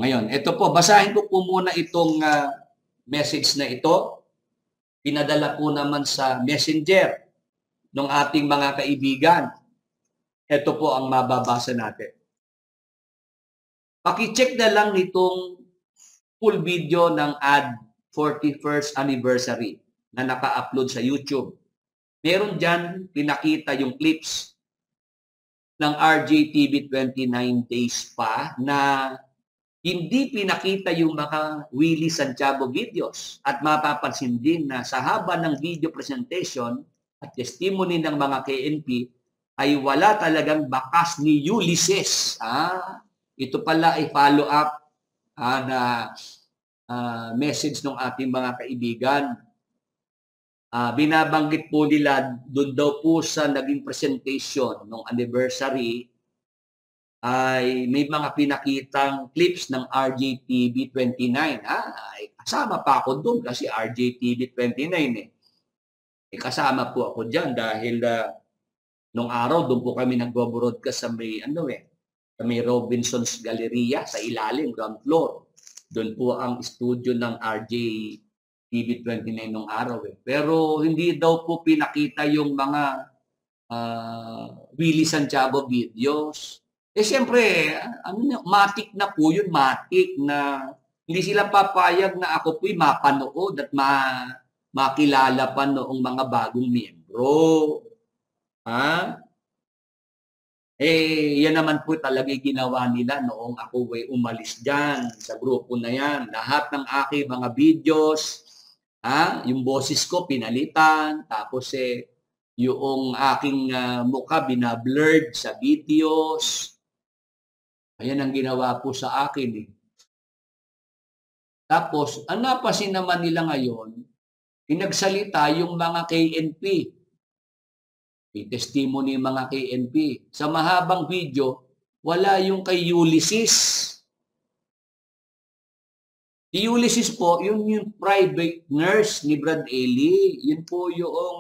Ngayon, ito po, basahin ko po muna itong message na ito. Pinadala po naman sa messenger ng ating mga kaibigan. Ito po ang mababasa natin. Paki-check na lang itong full video ng AD 41st anniversary na naka-upload sa YouTube. Meron dyan pinakita yung clips ng RJTV 29 days pa na hindi pinakita yung mga Willie Santiago videos. At mapapansin din na sa haba ng video presentation at testimony ng mga KNP ay wala talagang bakas ni Ulysses. Ito pala ay follow-up na message ng ating mga kaibigan. Binabanggit po nila doon daw po sa naging presentation ng anniversary ay may mga pinakitang clips ng RJTV 29. Kasama pa ako doon kasi RJTV 29 kasama po ako dyan dahil nung araw doon po kami nagbo-broadcast sa may sa may Robinson's Galleria sa ilalim, ground floor. Doon po ang studio ng RJTV 29 nung araw. Pero hindi daw po pinakita yung mga Willie Santiago videos. Siyempre, matik na po yun, matik na hindi sila papayag na ako po'y mapanood at makilala pa noong mga bagong miyembro. Yan naman po talaga ginawa nila noong ako ay umalis dyan sa grupo na yan. Lahat ng aking mga videos, yung boses ko pinalitan, tapos yung aking mukha binablurred sa videos. Ayan ang ginawa po sa akin. Tapos, ang napasin naman nila ngayon, pinagsalita yung mga KNP. May testimony mga KNP. Sa mahabang video, wala yung kay Ulysses. Si Ulysses po, yung private nurse ni Brad Ely. Yun po yung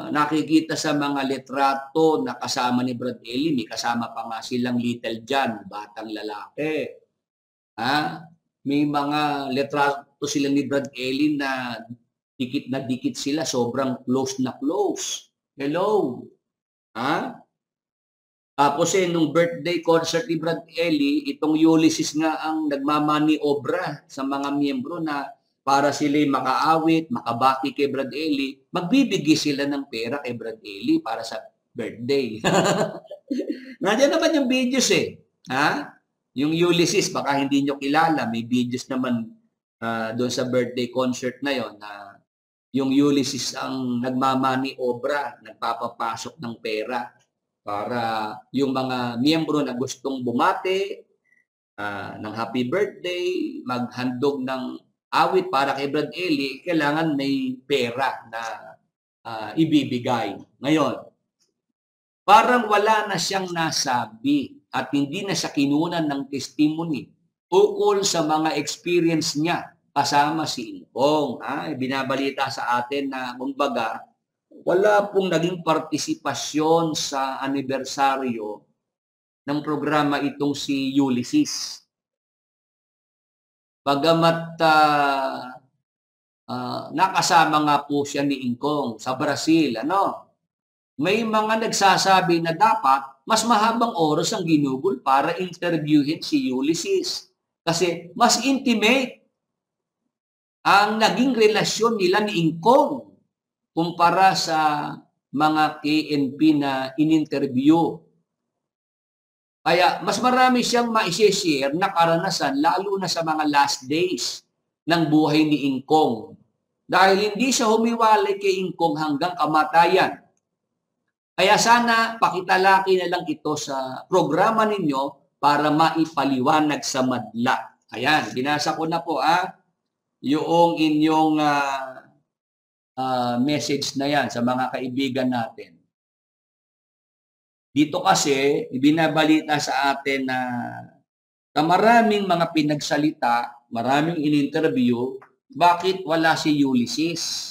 nakikita sa mga litrato na kasama ni Brad Ely. May kasama pa nga silang Little John, batang lalaki. May mga litrato sila ni Brad Ely na dikit sila, sobrang close na close. Hello. Tapos nung birthday concert ni Brad Ely, itong Ulysses nga ang nagmamani obra sa mga miyembro na para sila makaawit, makabati kay Brad Ely, magbibigay sila ng pera kay Brad Ely para sa birthday. Nandiyan naman yung videos Yung Ulysses, baka hindi nyo kilala, may videos naman doon sa birthday concert na yon na yung Ulysses ang nagmamani obra, nagpapapasok ng pera para yung mga miyembro na gustong bumati ng happy birthday, maghandog ng awit para kay Brad Ely, kailangan may pera na ibibigay. Ngayon, parang wala na siyang nasabi at hindi na siya kinunan ng testimony ukol sa mga experience niya kasama si Ingkong. Binabalita sa atin na kumbaga, wala pong naging partisipasyon sa anibersaryo ng programa itong si Ulysses. Bagamat nakasama nga po siya ni Ingkong sa Brazil, may mga nagsasabi na dapat mas mahabang oras ang ginugol para interviewin si Ulysses. Kasi mas intimate ang naging relasyon nila ni Ingkong kumpara sa mga KNP na in-interview. Kaya mas marami siyang ma-share na karanasan lalo na sa mga last days ng buhay ni Ingkong. Dahil hindi siya humiwalay kay Ingkong hanggang kamatayan. Kaya sana pakitalaki na lang ito sa programa ninyo para maipaliwanag sa madla. Ayan, binasa ko na po yung inyong message na yan sa mga kaibigan natin. Dito kasi, ibinabalita sa atin na maraming mga pinagsalita, maraming in-interview, bakit wala si Ulysses?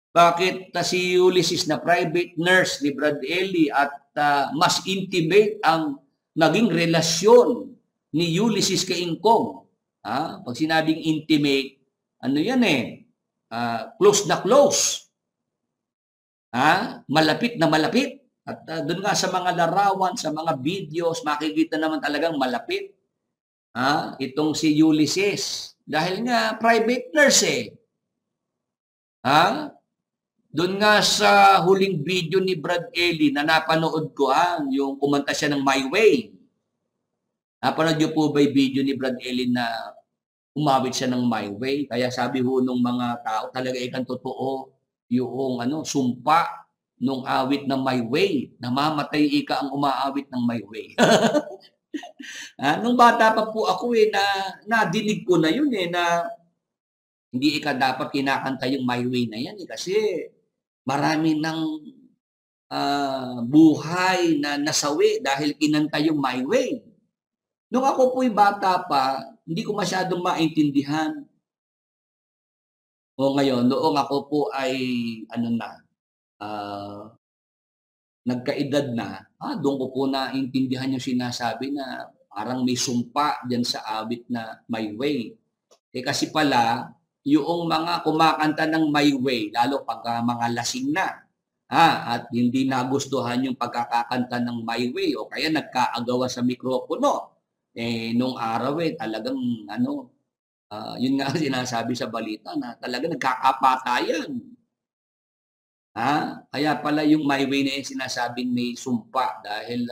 Bakit si Ulysses na private nurse ni Brad Ely at mas intimate ang naging relasyon ni Ulysses kay Ingkong. Pag sinabing intimate, ano yan close na close. Malapit na malapit. At doon nga sa mga larawan, sa mga videos, makikita naman talagang malapit. Itong si Ulysses. Dahil nga private nurse Doon nga sa huling video ni Brad Ellie na napanood ko yung kumanta siya ng My Way. Napanood niyo po ba yung video ni Brad Ellie na umawit siya ng My Way? Kaya sabi ho nung mga tao, talaga ikang totoo yung sumpa nung awit ng My Way. Namamatay ika ang umaawit ng My Way. Nung bata pa po ako nadinig ko na yun na hindi ika dapat kinakanta yung My Way na yan kasi marami ng buhay na nasawi dahil kinanta yung My Way. Nung ako po'y bata pa, hindi ko masyadong maintindihan. O ngayon, noong ako po ay nagkaedad na, doon ko po naintindihan yung sinasabi na parang may sumpa dyan sa awit na My Way. Kasi pala, yung mga kumakanta ng My Way, lalo pag mga lasing na, at hindi nagustuhan yung pagkakakanta ng My Way o kaya nagkaagawa sa mikropono, nung araw talagang yun nga sinasabi sa balita na talaga nagkakapatayan. Kaya pala yung My Way na yung sinasabing may sumpa dahil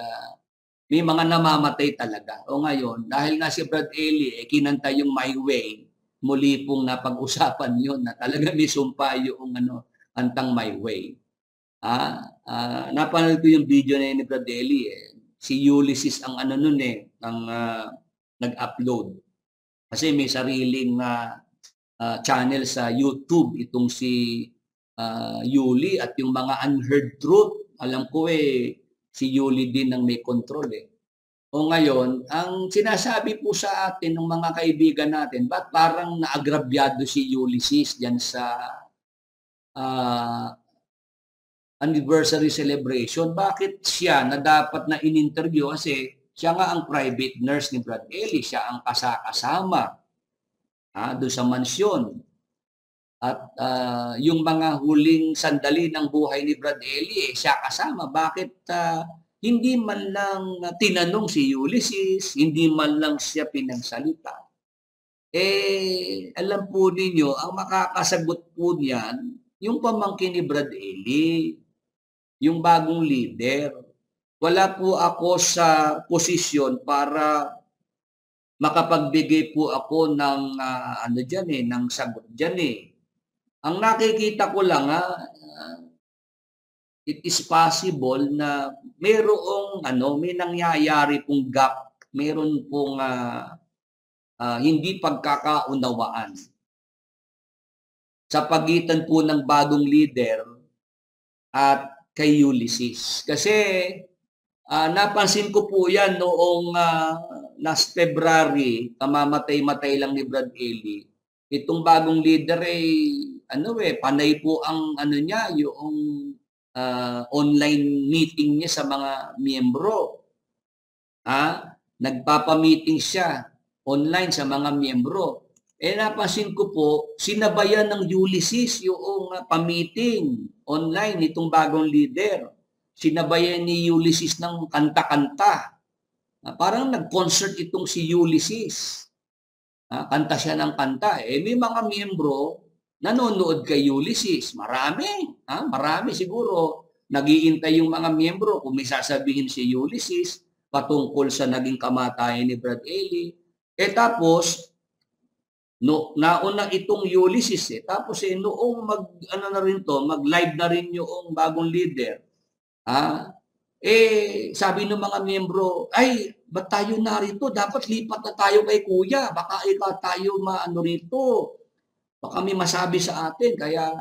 may mga namamatay talaga. O ngayon, dahil nga si Brad Ellie kinanta yung My Way, muli pong napag-usapan yun na talaga may sumpa yung kantang My Way. Napanood ko yung video na yun ni Brad Ellie si Ulysses ang nun ang nag-upload. Kasi may sariling channel sa YouTube itong si Yuli at yung mga unheard truth. Alam ko si Yuli din ang may control O ngayon, ang sinasabi po sa atin ng mga kaibigan natin, ba't parang naagrabyado si Ulysses dyan sa anniversary celebration? Bakit siya na dapat na in-interview? Kasi siya nga ang private nurse ni Brad Ellie. Siya ang kasama doon sa mansyon. At yung mga huling sandali ng buhay ni Brad Ellie, siya kasama. Bakit hindi man lang tinanong si Ulysses, hindi man lang siya pinagsalita? Alam po ninyo, ang makakasagot po niyan, yung pamangkin ni Brad Ellie, yung bagong leader. Wala po ako sa posisyon para makapagbigay po ako ng ng sagot diyan Ang nakikita ko lang it is possible na may nangyayari pong gap, meron pong hindi pagkakaunawaan sa pagitan po ng bagong leader at kay Ulysses. Kasi napansin ko po yan noong last February, kamamatay-matay lang ni Brad Ellie. Itong bagong leader panay po ang niya, yung online meeting niya sa mga miyembro. Nagpapa-meeting siya online sa mga miyembro. Napansin ko po, sinabayan ng Ulysses yung pa-meeting online nitong bagong leader. Sinabayan ni Ulysses ng kanta-kanta. Parang nag-concert itong si Ulysses. Kanta siya ng kanta. May mga miyembro nanonood kay Ulysses. Marami siguro. Nag-iintay yung mga miyembro kung may sasabihin si Ulysses patungkol sa naging kamatayan ni Brad Ellie. Tapos, nauna itong Ulysses Tapos noong mag-live na rin yung bagong leader. Sabi ng mga miyembro, ba't tayo narito? Dapat lipat na tayo kay Kuya. Baka tayo rito. Baka may masabi sa atin. Kaya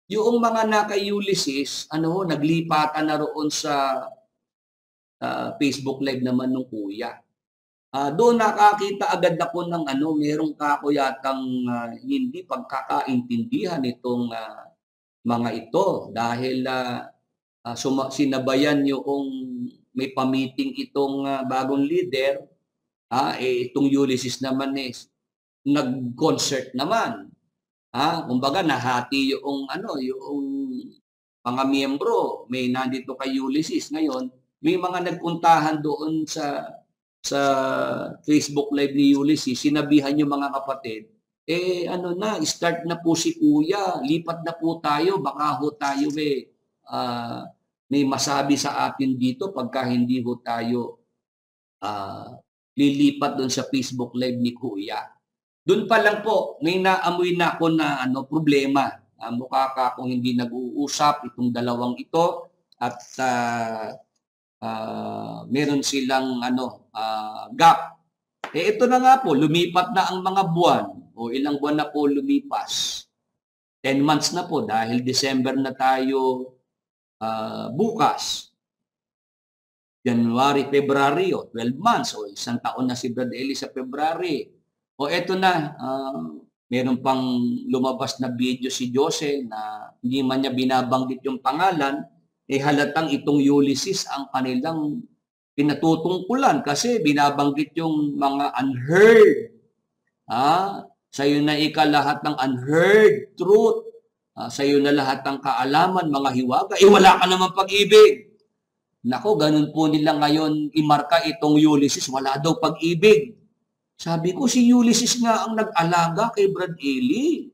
yung mga kay Ulysses, naglipatan na roon sa Facebook Live naman ng Kuya. Doon nakakita agad ako ng merong kako yatang hindi pagkakaintindihan itong mga ito dahil sinabayan yung may pa-meeting itong bagong leader Itong Ulysses naman nag-concert naman. Kumbaga nahati yung yung mga miyembro, may nandito kay Ulysses. Ngayon, may mga nagpuntahan doon sa Facebook Live ni Ulysses, sinabihan yung mga kapatid, start na po si Kuya, lipat na po tayo, baka ho tayo may masabi sa atin dito pagka hindi ho tayo lilipat doon sa Facebook Live ni Kuya. Doon pa lang po, may naamoy na ako na problema. Mukha ka kung hindi nag-uusap itong dalawang ito at meron silang gap. Ito na nga po, lumipat na ang mga buwan o ilang buwan na po lumipas. 10 months na po dahil December na tayo bukas. January, February, 12 months o isang taon na si Brad Eli sa February. O eto na, meron pang lumabas na video si Jose na hindi man niya binabanggit yung pangalan, halatang itong Ulysses ang kanilang pinatutungkulan kasi binabanggit yung mga unheard. Sa'yo na lahat ng unheard truth. Sa'yo na lahat ng kaalaman, mga hiwaga. Wala ka naman pag-ibig. Nako, ganun po nila ngayon imarka itong Ulysses. Wala daw pag-ibig. Sabi ko, si Ulysses nga ang nag-alaga kay Brad Eli.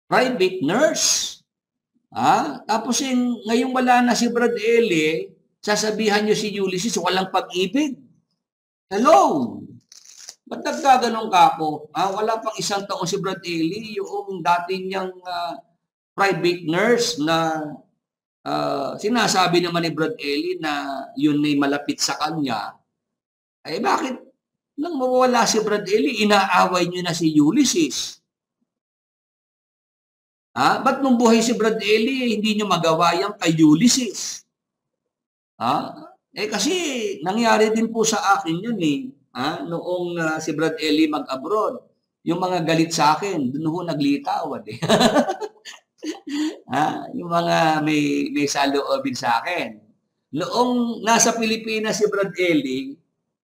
Private nurse. Tapos ngayong wala na si Brad Eli, sasabihan niyo si Ulysses, walang pag-ibig. Hello? Ba't nagkaganon ka ako? Wala pang isang taon si Brad Eli, yung dati niyang private nurse na sinasabi naman ni Brad Eli na yun ay malapit sa kanya. Bakit nang mawala si Brad Eli, inaaway niyo na si Ulysses? Ba't nung buhay si Brad Eli, hindi niyo magawa yan kay Ulysses? Kasi nangyari din po sa akin yun noong si Brad Eli mag-abroad. Yung mga galit sa akin, doon ho naglitawad yung mga may saloobin sa akin. Noong nasa Pilipinas si Brad Eli,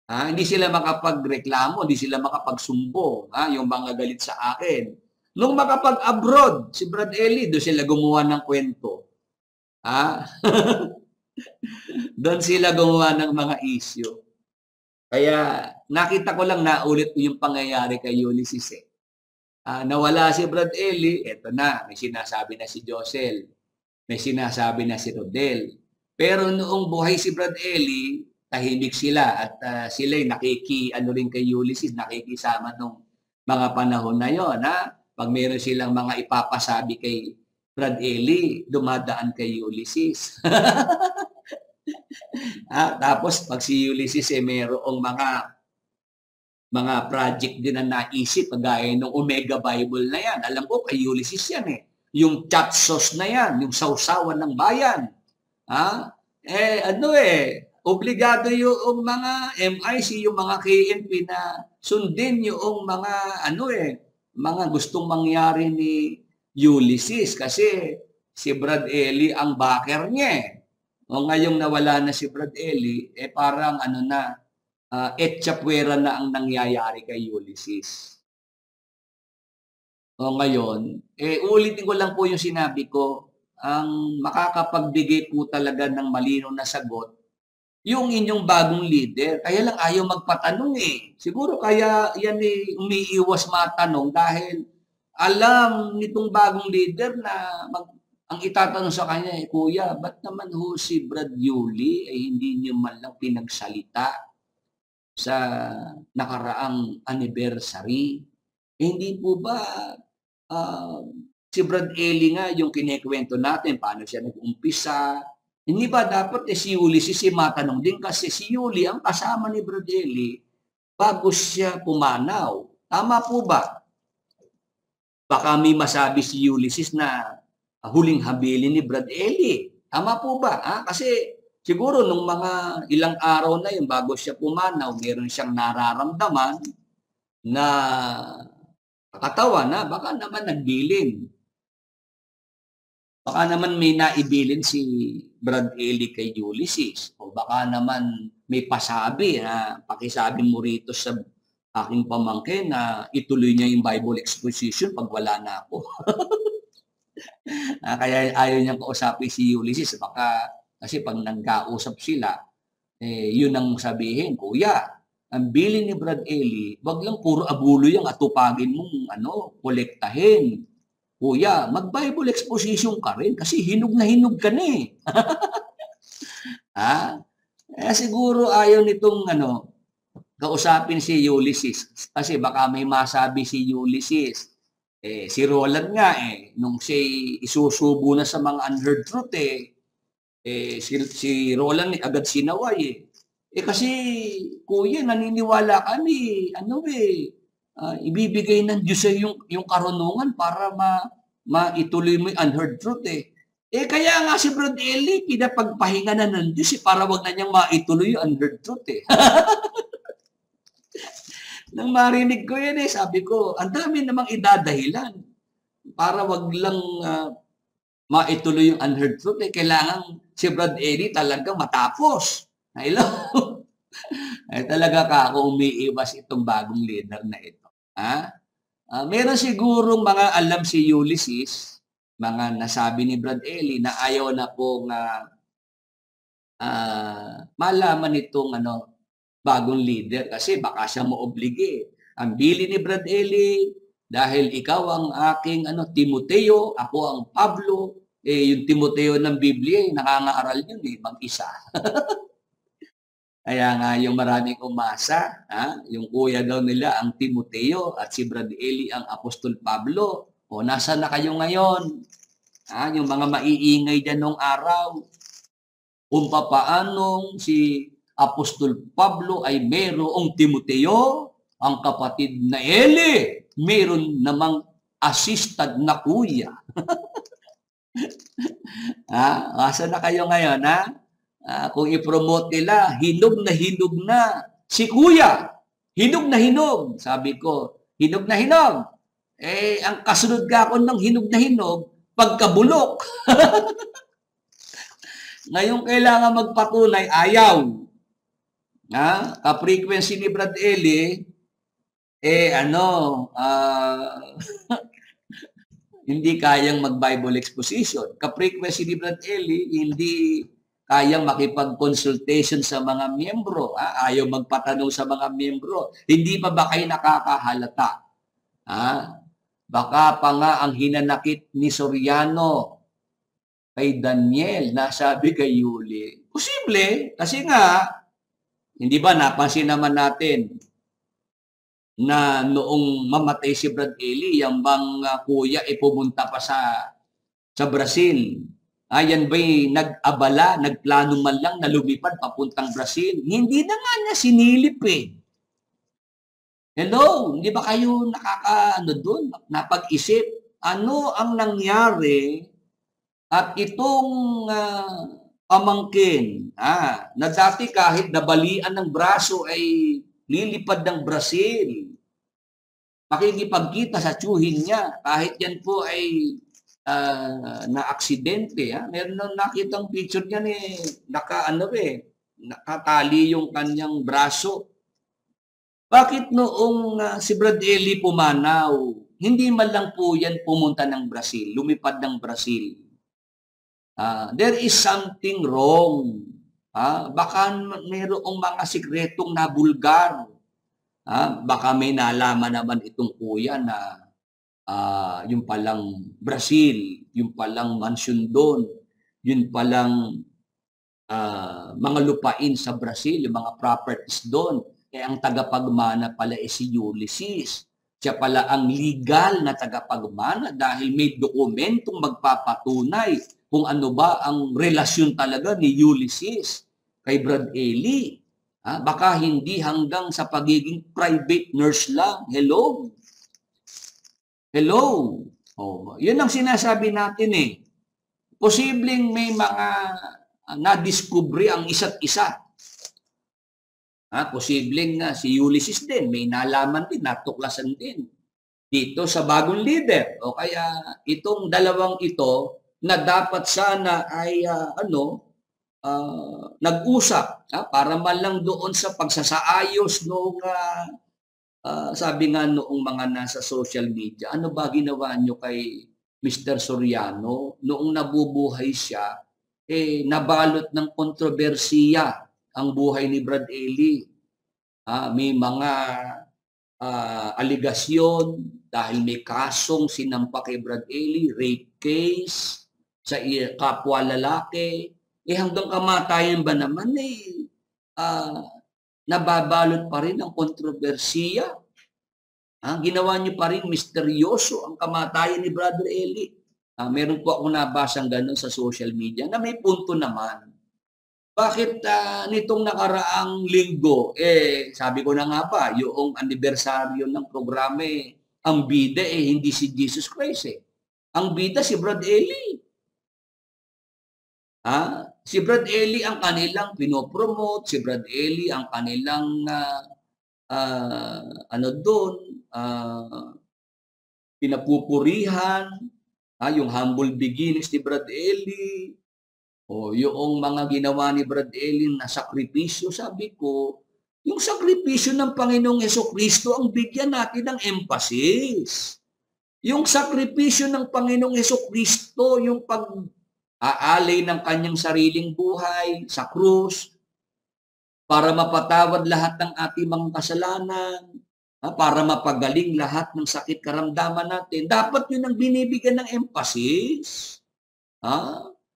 hindi sila makapagreklamo, hindi sila makapagsumbong, yung mga galit sa akin. Nung makapag-abroad si Brad Eli, doon sila gumawa ng kwento. Doon sila gumawa ng mga issue. Kaya nakita ko lang na ulit yung pangyayari kay Ulysses nawala si Brad Eli, eto na, may sinasabi na si Josel, may sinasabi na si Rodel. Pero noong buhay si Brad Eli, tahimik sila at sila'y rin kay Ulysses, nakikisama nung mga panahon na yon. Pag meron silang mga ipapasabi kay Brad Eli, dumadaan kay Ulysses. Tapos pag si Ulysses mayroong mga project din na naisip, kagaya ng Omega Bible na yan. Alam ko, kay Ulysses yan Yung chat sauce na yan, yung sausawan ng bayan. Obligado yung mga MIC, yung mga KNP na sundin yung mga mga gustong mangyari ni Ulysses kasi si Brad Eli ang backer niya. O ngayong nawala na si Brad Eli, parang etchapwera na ang nangyayari kay Ulysses. O ngayon, ulitin ko lang po yung sinabi ko, ang makakapagbigay po talaga ng malinaw na sagot, yung inyong bagong leader. Kaya lang ayaw magpatanong Siguro kaya yan umiiwas matanong dahil alam nitong bagong leader na ang itatanong sa kanya Kuya, ba't naman ho si Brad Yuli ay hindi niyo man lang pinagsalita sa nakaraang anniversary? Hindi po ba si Brad Eli nga yung kinekwento natin, paano siya nag-umpisa? Hindi ba dapat si Ulysses matanong din kasi si Yuli ang kasama ni Brad Eli bago siya pumanaw. Tama po ba? Baka may masabi si Ulysses na huling habilin ni Brad Eli. Tama po ba? Kasi siguro nung mga ilang araw na yun bago siya pumanaw, meron siyang nararamdaman na katawan na baka naman nagbilin. Baka naman may naibilin si Brad Eli kay Ulysses. O baka naman may pasabi na pakisabi mo rito sa aking pamangkin na ituloy niya yung Bible exposition pag wala na ako. Kaya ayaw niyang kausapin si Ulysses. Baka kasi pag nagkausap sila, yun ang sabihin, Kuya, ang bilin ni Brad Eli, wag lang puro abulo yung atupagin mong kolektahin. Kuya, mag-Bible exposition ka rin kasi hinog na hinog ka na eh. Siguro ayaw nitong kausapin si Ulysses. Kasi baka may masabi si Ulysses. Si Roland nga nung siya isusubo na sa mga unheard truth si Roland agad sinaway kasi kuya naniniwala kami ibibigay ng Diyos yung karunungan para maituloy mo yung unheard truth kaya nga si Brad Eli pinapagpahinga na ng Diyos para wag na niyang maituloy yung unheard truth Nang marinig ko yan sabi ko ang dami namang idadahilan para wag lang maituloy yung unheard truth kailangan si Brad Eli talagang matapos. Hello? Talaga ako umiiwas itong bagong leader na ito. Meron sigurong mga alam si Ulysses, mga nasabi ni Brad Eli na ayaw na pong malaman itong bagong leader kasi baka siya maoblige. Ang bili ni Brad Eli, dahil ikaw ang aking Timoteo, ako ang Pablo, yung Timoteo ng Biblia, nakangaaral yun mag-isa. Kaya nga yung maraming umasa, yung kuya daw nila ang Timoteo at si Brad Eli ang Apostol Pablo. O nasa na kayo ngayon? Yung mga maiingay dyan nung araw. Kung papaanong si Apostol Pablo ay mayroong Timoteo, ang kapatid na Eli, mayroon namang assistant na kuya. Asa na kayo ngayon, kung i-promote nila, hinog na si kuya. Hinog na hinog. Sabi ko, hinog na hinog. Ang kasunod ka ako ng hinog na hinog, pagkabulok. Ngayon kailangan magpatunay, ayaw. Ka-frequency ni Brad Eli, hindi kayang mag-Bible exposition. Ka-frequency ni Brad Eli, hindi kayang makipag-consultation sa mga miyembro. Ayaw magpatanong sa mga miyembro. Hindi pa ba kayo nakakahalata? Baka pa nga ang hinanakit ni Soriano kay Daniel na sabi kay Yuli. Posible, kasi nga, hindi ba napansin naman natin na noong mamatay si Brad Eli, yung bang kuya pumunta pa sa Brazil. Yan ba'y nag-abala, nagplano man lang na lumipad papuntang Brazil? Hindi na nga niya sinilip Hello, hindi ba kayo doon, napag-isip? Ano ang nangyari at itong pamangkin, na dati kahit nabalian ng braso ay lilipad ng Brazil. Makikipagkita sa tsuhin niya kahit yan po ay na-aksidente. Meron nang nakitang picture niya nakatali yung kanyang braso. Bakit noong si Brad Eli pumanaw, hindi man lang po yan pumunta ng Brazil, lumipad ng Brazil? There is something wrong. Baka mayroong mga sikretong nabulgar. Baka may nalaman naman itong kuya na yung palang Brazil, yung palang mansyon doon, yung palang mga lupain sa Brazil, yung mga properties doon. Ang tagapagmana pala si Ulysses. Siya pala ang legal na tagapagmana dahil may dokumentong magpapatunay kung ano ba ang relasyon talaga ni Ulysses kay Brad Eli. Baka hindi hanggang sa pagiging private nurse lang. Hello? Yun ang sinasabi natin Posibleng may mga nadiskubre ang isa't isa. Posibleng si Ulysses din, may nalaman din, natuklasan din dito sa bagong leader. O kaya itong dalawang ito, na dapat sana ay nag-usap para man lang doon sa pagsasaayos noong sabi nga noong mga nasa social media, ano ba ginawa nyo kay Mr. Soriano noong nabubuhay siya, nabalot ng kontrobersiya ang buhay ni Brad Eli. May mga aligasyon dahil may kasong sinampa kay Brad Eli, rape case sa kapwa lalaki. Hanggang kamatayan ba naman nababalot pa rin ang kontrobersiya. Ginawa niyo pa rin misteryoso ang kamatayan ni Brother Eli. Meron po akong nabasang ganun sa social media na may punto naman. Bakit nitong nakaraang linggo, sabi ko na nga ba, yung anibersaryo ng programa, ang bida hindi si Jesus Christ. Ang bida si Brad Eli. Si Brad Eli ang kanilang pinopromote, si Brad Eli ang kanilang pinapupurihan, yung humble beginnings ni Brad Eli, o yung mga ginawa ni Brad Eli na sakripisyo. Sabi ko, yung sakripisyo ng Panginoong Hesukristo ang bigyan natin ng emphasis. Yung sakripisyo ng Panginoong Hesukristo, yung pag-aalay ng kanyang sariling buhay sa krus para mapatawad lahat ng ating mga kasalanan, para mapagaling lahat ng sakit karamdaman natin. Dapat yun ang binibigyan ng emphasis.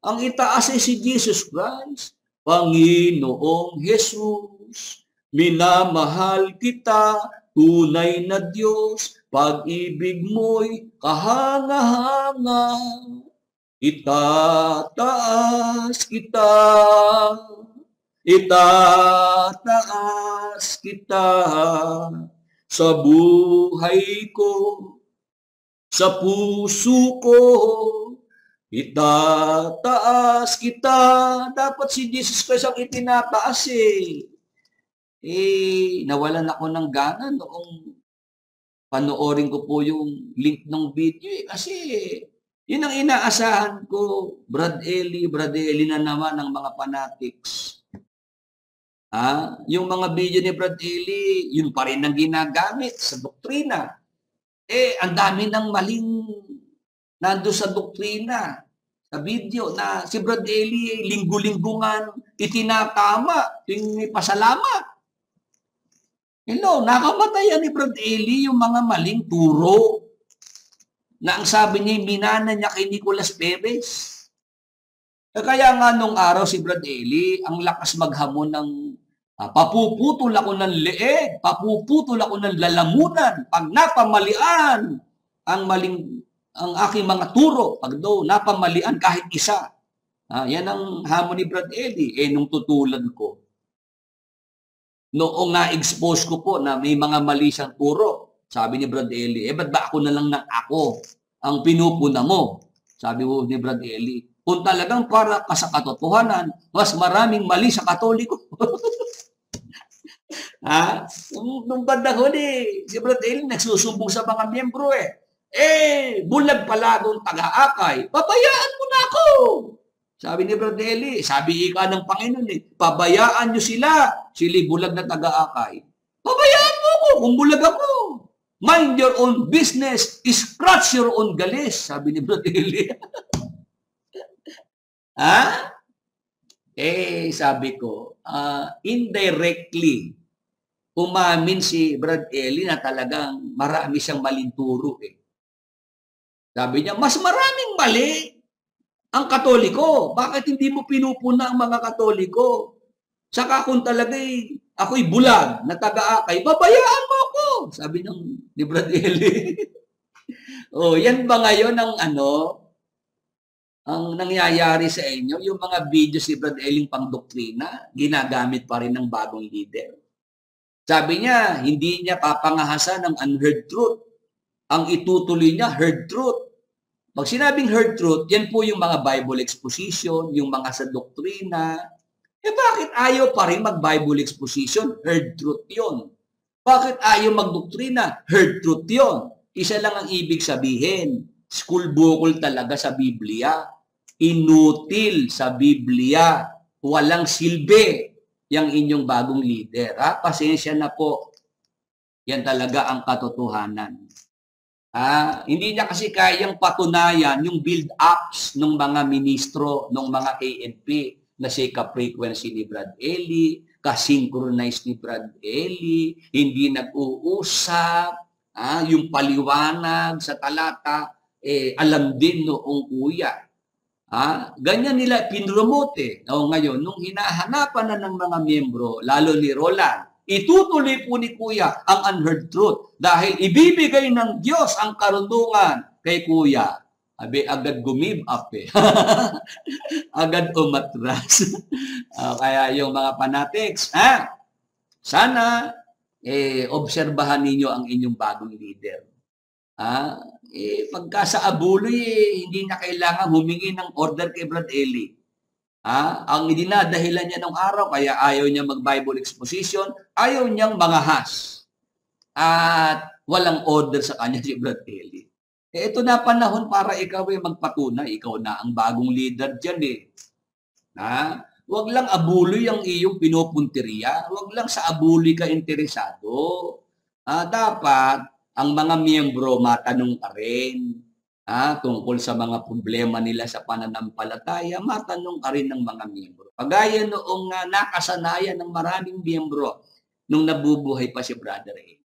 Ang itaas ay si Jesus Christ. Panginoong Jesus, minamahal kita, tunay na Diyos, pag-ibig mo'y kahanga-hanga. Itataas kita, itataas kita sa buhay ko, sa puso ko. Itataas kita. Dapat si Jesus Christ ang itinataas nawalan ako ng gana noong panoorin ko po yung link ng video kasi yun ang inaasahan ko. Brad Eli na naman ng mga fanatics. Yung mga video ni Brad Eli, yun pa rin ang ginagamit sa doktrina. Ang dami ng maling nando sa doktrina, sa video na si Brad Eli linggo-linggungan itinatama, yung pasalamat. Nakamatayan ni Brad Eli yung mga maling turo na ang sabi niya, minana niya kay Nicolas Perez. Kaya nga nung araw si Brad Eli, ang lakas maghamon ng papuputol ako ng leeg, papuputol ako ng lalamunan, pag napamalian ang aking mga turo, pag napamalian kahit isa. Yan ang hamon ni Brad Eli. Nung tutulan ko, noong na-expose ko po na may mga mali siyang turo, sabi ni Brad Eli, ba't ba ako na lang ng ako ang pinupuna mo? Sabi ko ni Brad Eli, kung talagang para ka sa katotohanan, mas maraming mali sa Katoliko. Nung bandang huli, si Brad Eli nagsusumbong sa mga miyembro bulag palagong taga-akay, pabayaan mo na ako. Sabi ni Brad Eli, sabi ika ng Panginoon pabayaan nyo sila bulag na taga-akay. Pabayaan mo ako kung bulag ako. Mind your own business, scratch your own galis, sabi ni Brad Eli. Sabi ko, indirectly, umamin si Brad Eli na talagang marami siyang maling turo Sabi niya, mas maraming mali ang Katoliko. Bakit hindi mo pinupuna ang mga Katoliko? Saka kung talagang ako'y bulag na taga-akay, babayaan mo ako. Sabi ni Brad Eli. Yan ba ngayon ang nangyayari sa inyo? Yung mga video si Brad Eli pang doktrina, ginagamit pa rin ng bagong leader. Sabi niya, hindi niya papangahasan ng unheard truth. Ang itutuloy niya, heard truth. Pag sinabing heard truth, yan po yung mga Bible exposition, yung mga sa doktrina. Bakit ayaw pa rin mag-Bible exposition? Heard truth yon. Bakit ayaw mag-doktrina? Heard truth yon. Isa lang ang ibig sabihin. School bukol talaga sa Biblia. Inutil sa Biblia. Walang silbi yung inyong bagong leader. Pasensya na po. Yan talaga ang katotohanan. Hindi niya kasi kayang patunayan yung build-ups ng mga ministro, ng mga KNP na si ka-frequency ni Brad Eli, ka-synchronize ni Brad Eli, hindi nag-uusap, yung paliwanag sa talata, alam din noong kuya. Ganyan nila pinromote. Ngayon, nung hinahanapan na ng mga miyembro, lalo ni Roland, itutuloy po ni Kuya ang unheard truth dahil ibibigay ng Diyos ang karunungan kay Kuya. Agad gumib up agad umatras. Kaya yung mga fanatics, sana obserbahan ninyo ang inyong bagong leader. Pagka sa abuloy, hindi na kailangan humingi ng order kay Brad Eli. Ang dinadahilan niya nung araw, kaya ayaw niya mag-Bible exposition, ayaw niyang mangahas. At walang order sa kanya si Brad Eli. Ito na panahon para ikaw ay magpatunay. Ikaw na ang bagong leader dyan . Huwag lang abuloy ang iyong pinupunteriya. Huwag lang sa abuloy ka interesado. Dapat ang mga miyembro matanong ka rin. Tungkol sa mga problema nila sa pananampalataya, matanong ka rin ng mga miyembro. Kagaya noong nakasanayan ng maraming miyembro nung nabubuhay pa si Brother Eli.